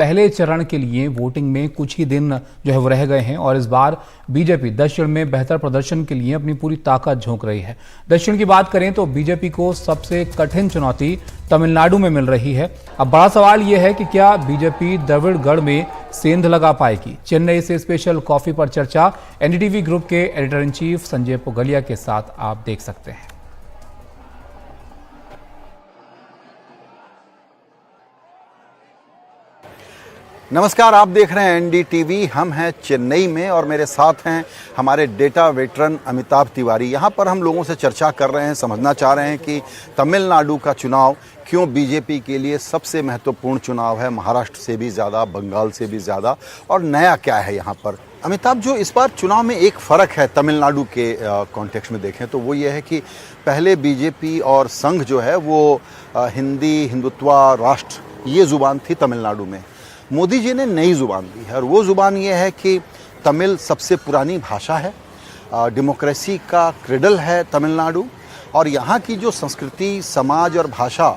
पहले चरण के लिए वोटिंग में कुछ ही दिन जो है वो रह गए हैं और इस बार बीजेपी दक्षिण में बेहतर प्रदर्शन के लिए अपनी पूरी ताकत झोंक रही है। दक्षिण की बात करें तो बीजेपी को सबसे कठिन चुनौती तमिलनाडु में मिल रही है। अब बड़ा सवाल यह है कि क्या बीजेपी द्रविड़गढ़ में सेंध लगा पाएगी। चेन्नई से स्पेशल कॉफी पर चर्चा एनडीटीवी ग्रुप के editor in chief Sanjay Pugalia के साथ आप देख सकते हैं। नमस्कार, आप देख रहे हैं एनडीटीवी। हम हैं चेन्नई में और मेरे साथ हैं हमारे डेटा वेटरन अमिताभ तिवारी। यहाँ पर हम लोगों से चर्चा कर रहे हैं, समझना चाह रहे हैं कि तमिलनाडु का चुनाव क्यों बीजेपी के लिए सबसे महत्वपूर्ण चुनाव है, महाराष्ट्र से भी ज़्यादा, बंगाल से भी ज़्यादा, और नया क्या है यहाँ पर। अमिताभ, जो इस बार चुनाव में एक फ़र्क है तमिलनाडु के कॉन्टेक्स्ट में देखें तो वो ये है कि पहले बीजेपी और संघ जो है वो हिंदी, हिंदुत्व, राष्ट्र ये ज़ुबान थी तमिलनाडु में। मोदी जी ने नई ज़ुबान दी है और वो ज़ुबान ये है कि तमिल सबसे पुरानी भाषा है, डेमोक्रेसी का क्रेडल है तमिलनाडु, और यहाँ की जो संस्कृति, समाज और भाषा,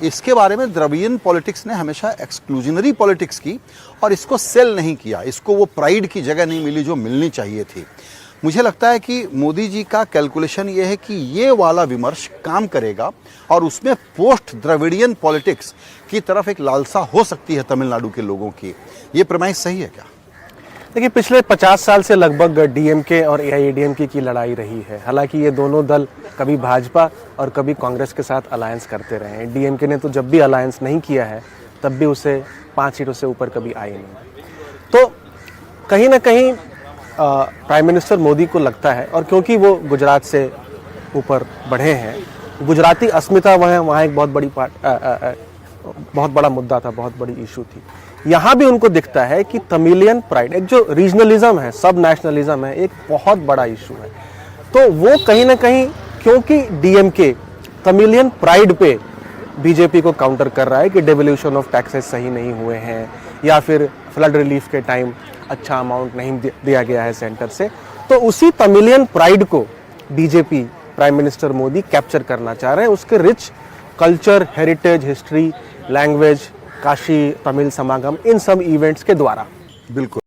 इसके बारे में द्रविडियन पॉलिटिक्स ने हमेशा एक्सक्लूजनरी पॉलिटिक्स की और इसको सेल नहीं किया, इसको वो प्राइड की जगह नहीं मिली जो मिलनी चाहिए थी। मुझे लगता है कि मोदी जी का कैलकुलेशन ये है कि ये वाला विमर्श काम करेगा और उसमें पोस्ट द्रविडियन पॉलिटिक्स की तरफ एक लालसा हो सकती है तमिलनाडु के लोगों की। ये प्रमाइस सही है क्या? देखिए, पिछले 50 साल से लगभग डीएमके और एआईएडीएमके की लड़ाई रही है। हालांकि ये दोनों दल कभी भाजपा और कभी कांग्रेस के साथ अलायंस करते रहे हैं। डीएमके ने तो जब भी अलायंस नहीं किया है तब भी उसे 5 सीटों से ऊपर कभी आई नहीं। तो कहीं ना कहीं प्राइम मिनिस्टर मोदी को लगता है, और क्योंकि वो गुजरात से ऊपर बढ़े हैं, गुजराती अस्मिता वहाँ एक बहुत बड़ा मुद्दा था, बहुत बड़ी इशू थी। यहाँ भी उनको दिखता है कि तमिलियन प्राइड, एक जो रीजनलिज्म है, सब नेशनलिज्म है, एक बहुत बड़ा इशू है। तो वो कहीं ना कहीं, क्योंकि डीएमके तमिलियन प्राइड पे बीजेपी को काउंटर कर रहा है कि डेवल्यूशन ऑफ टैक्सेस सही नहीं हुए हैं या फिर फ्लड रिलीफ के टाइम अच्छा अमाउंट नहीं दिया गया है सेंटर से, तो उसी तमिलियन प्राइड को BJP, prime minister Modi capture करना चाह रहे हैं। उसके rich culture, heritage, history, language, Kashi Tamil समागम, इन सब इवेंट्स के द्वारा। बिल्कुल।